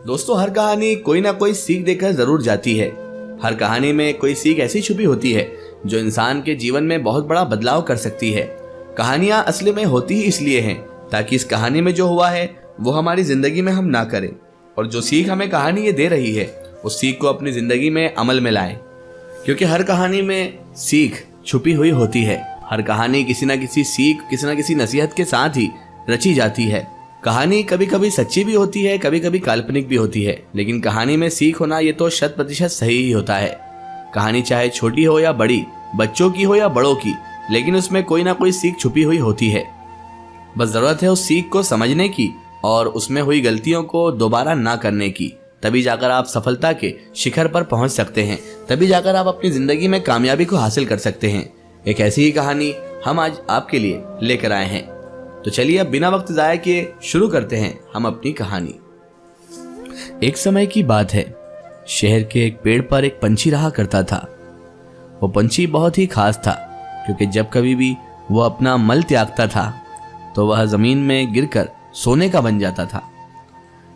दोस्तों, हर कहानी कोई ना कोई सीख देकर जरूर जाती है। हर कहानी में कोई सीख ऐसी छुपी होती है जो इंसान के जीवन में बहुत बड़ा बदलाव कर सकती है। कहानियां असली में होती ही इसलिए हैं ताकि इस कहानी में जो हुआ है वो हमारी जिंदगी में हम ना करें, और जो सीख हमें कहानी ये दे रही है उस सीख को अपनी जिंदगी में अमल में लाएं। क्योंकि हर कहानी में सीख छुपी हुई होती है। हर कहानी किसी न किसी सीख, किसी न किसी नसीहत के साथ ही रची जाती है। कहानी कभी कभी सच्ची भी होती है, कभी कभी काल्पनिक भी होती है, लेकिन कहानी में सीख होना ये तो 100% सही ही होता है। कहानी चाहे छोटी हो या बड़ी, बच्चों की हो या बड़ों की, लेकिन उसमें कोई ना कोई सीख छुपी हुई होती है। बस जरूरत है उस सीख को समझने की और उसमें हुई गलतियों को दोबारा ना करने की। तभी जाकर आप सफलता के शिखर पर पहुंच सकते हैं, तभी जाकर आप अपनी जिंदगी में कामयाबी को हासिल कर सकते हैं। एक ऐसी ही कहानी हम आज आपके लिए लेकर आए हैं। तो चलिए अब बिना वक्त जाए किए शुरू करते हैं हम अपनी कहानी। एक समय की बात है, शहर के एक पेड़ पर एक पंछी रहा करता था। वो पंछी बहुत ही खास था क्योंकि जब कभी भी वो अपना मल त्यागता था तो वह जमीन में गिरकर सोने का बन जाता था।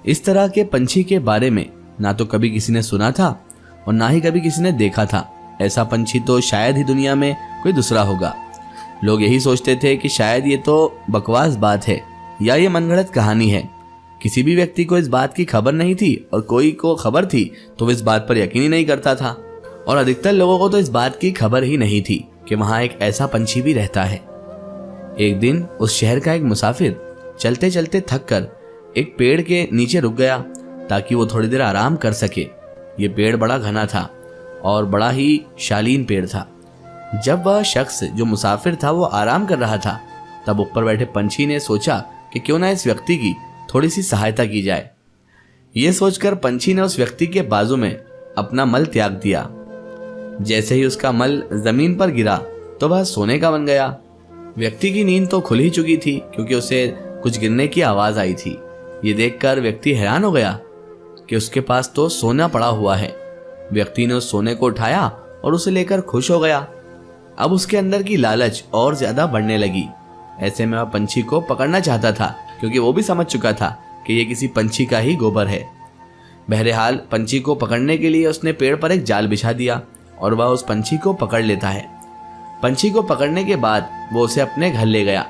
इस तरह के पंछी के बारे में ना तो कभी किसी ने सुना था और ना ही कभी किसी ने देखा था। ऐसा पंछी तो शायद ही दुनिया में कोई दूसरा होगा। लोग यही सोचते थे कि शायद ये तो बकवास बात है या ये मनगढ़ंत कहानी है। किसी भी व्यक्ति को इस बात की खबर नहीं थी, और कोई को खबर थी तो वो इस बात पर यकीन ही नहीं करता था। और अधिकतर लोगों को तो इस बात की खबर ही नहीं थी कि वहां एक ऐसा पंछी भी रहता है। एक दिन उस शहर का एक मुसाफिर चलते चलते थक कर एक पेड़ के नीचे रुक गया ताकि वो थोड़ी देर आराम कर सके। ये पेड़ बड़ा घना था और बड़ा ही शालीन पेड़ था। जब वह शख्स जो मुसाफिर था वो आराम कर रहा था, तब ऊपर बैठे पंछी ने सोचा कि क्यों ना इस व्यक्ति की थोड़ी सी सहायता की जाए। ये सोचकर पंछी ने उस व्यक्ति के बाजू में अपना मल त्याग दिया। जैसे ही उसका मल जमीन पर गिरा तो वह सोने का बन गया। व्यक्ति की नींद तो खुल ही चुकी थी क्योंकि उसे कुछ गिरने की आवाज आई थी। ये देखकर व्यक्ति हैरान हो गया कि उसके पास तो सोना पड़ा हुआ है। व्यक्ति ने उस सोने को उठाया और उसे लेकर खुश हो गया। अब उसके अंदर की लालच और ज्यादा बढ़ने लगी। ऐसे में वह पंछी को पकड़ना चाहता था क्योंकि वो भी समझ चुका था कि ये किसी पंछी का ही गोबर है। बहरहाल पंछी को पकड़ने के लिए उसने पेड़ पर एक जाल बिछा दिया और वह उस पंछी को पकड़ लेता है। पंछी को पकड़ने के बाद वो उसे अपने घर ले गया।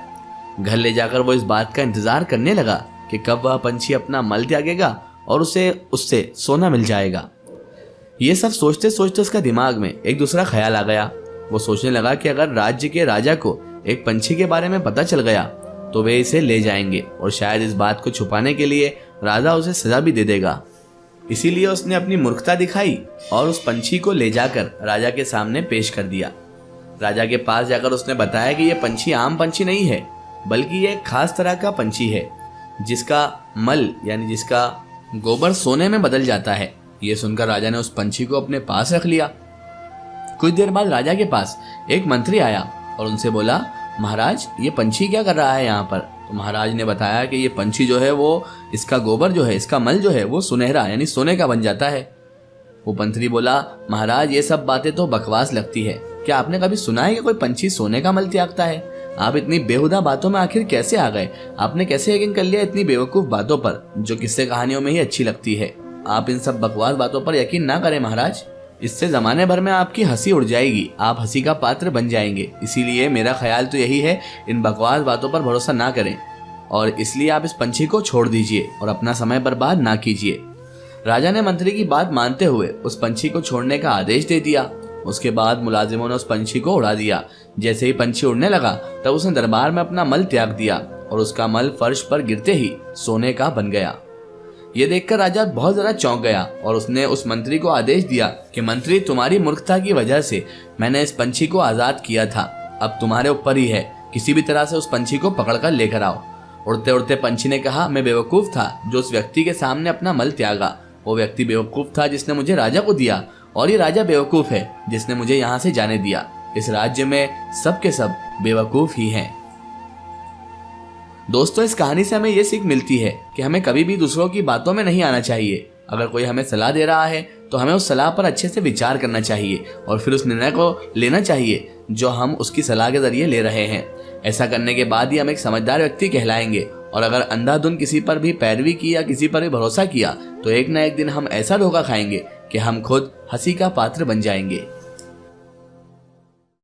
घर ले जाकर वो इस बात का इंतजार करने लगा कि कब वह पंछी अपना मल त्यागेगा और उसे उससे सोना मिल जाएगा। ये सब सोचते सोचते उसका दिमाग में एक दूसरा ख्याल आ गया। वो सोचने लगा कि अगर राज्य के राजा को एक पंछी के बारे में पता चल गया तो वे इसे ले जाएंगे और शायद इस बात को छुपाने के लिए राजा उसे सजा भी दे देगा। इसीलिए उसने अपनी मूर्खता दिखाई और उस पंछी को ले जाकर राजा के सामने पेश कर दिया। राजा के पास जाकर उसने बताया कि यह पंछी आम पंछी नहीं है, बल्कि यह एक खास तरह का पंछी है जिसका मल यानी जिसका गोबर सोने में बदल जाता है। ये सुनकर राजा ने उस पंछी को अपने पास रख लिया। कुछ देर बाद राजा के पास एक मंत्री आया और उनसे बोला, महाराज ये पंछी क्या कर रहा है यहाँ पर? तो महाराज ने बताया कि ये पंछी जो है वो इसका गोबर जो है, इसका मल जो है वो सुनहरा यानी सोने का बन जाता है। वो मंत्री बोला, महाराज ये सब बातें तो बकवास लगती है। क्या आपने कभी सुना है कि कोई पंछी सोने का मल त्यागता है? आप इतनी बेहुदा बातों में आखिर कैसे आ गए? आपने कैसे यकीन कर लिया इतनी बेवकूफ बातों पर जो किस्से कहानियों में ही अच्छी लगती है? आप इन सब बकवास बातों पर यकीन ना करें महाराज, इससे जमाने भर में आपकी हंसी उड़ जाएगी, आप हंसी का पात्र बन जाएंगे। इसीलिए मेरा ख्याल तो यही है, इन बकवास बातों पर भरोसा ना करें और इसलिए आप इस पंछी को छोड़ दीजिए और अपना समय बर्बाद ना कीजिए। राजा ने मंत्री की बात मानते हुए उस पंछी को छोड़ने का आदेश दे दिया। उसके बाद मुलाजिमों ने उस पंछी को उड़ा दिया। जैसे ही पंछी उड़ने लगा तब उसने दरबार में अपना मल त्याग दिया और उसका मल फर्श पर गिरते ही सोने का बन गया। ये देखकर राजा बहुत ज्यादा चौंक गया और उसने उस मंत्री को आदेश दिया कि मंत्री, तुम्हारी मूर्खता की वजह से मैंने इस पंछी को आजाद किया था, अब तुम्हारे ऊपर ही है, किसी भी तरह से उस पंछी को पकड़कर लेकर आओ। उड़ते उड़ते पंछी ने कहा, मैं बेवकूफ था जो उस व्यक्ति के सामने अपना मल त्यागा। वो व्यक्ति बेवकूफ था जिसने मुझे राजा को दिया और ये राजा बेवकूफ है जिसने मुझे यहाँ से जाने दिया। इस राज्य में सब के सब बेवकूफ ही हैं। दोस्तों, इस कहानी से हमें यह सीख मिलती है कि हमें कभी भी दूसरों की बातों में नहीं आना चाहिए। अगर कोई हमें सलाह दे रहा है तो हमें उस सलाह पर अच्छे से विचार करना चाहिए और फिर उस निर्णय को लेना चाहिए जो हम उसकी सलाह के जरिए ले रहे हैं। ऐसा करने के बाद ही हम एक समझदार व्यक्ति कहलाएंगे और अगर अंधाधुन किसी पर भी पैरवी की या किसी पर भी भरोसा किया तो एक ना एक दिन हम ऐसा धोखा खाएंगे कि हम खुद हंसी का पात्र बन जाएंगे।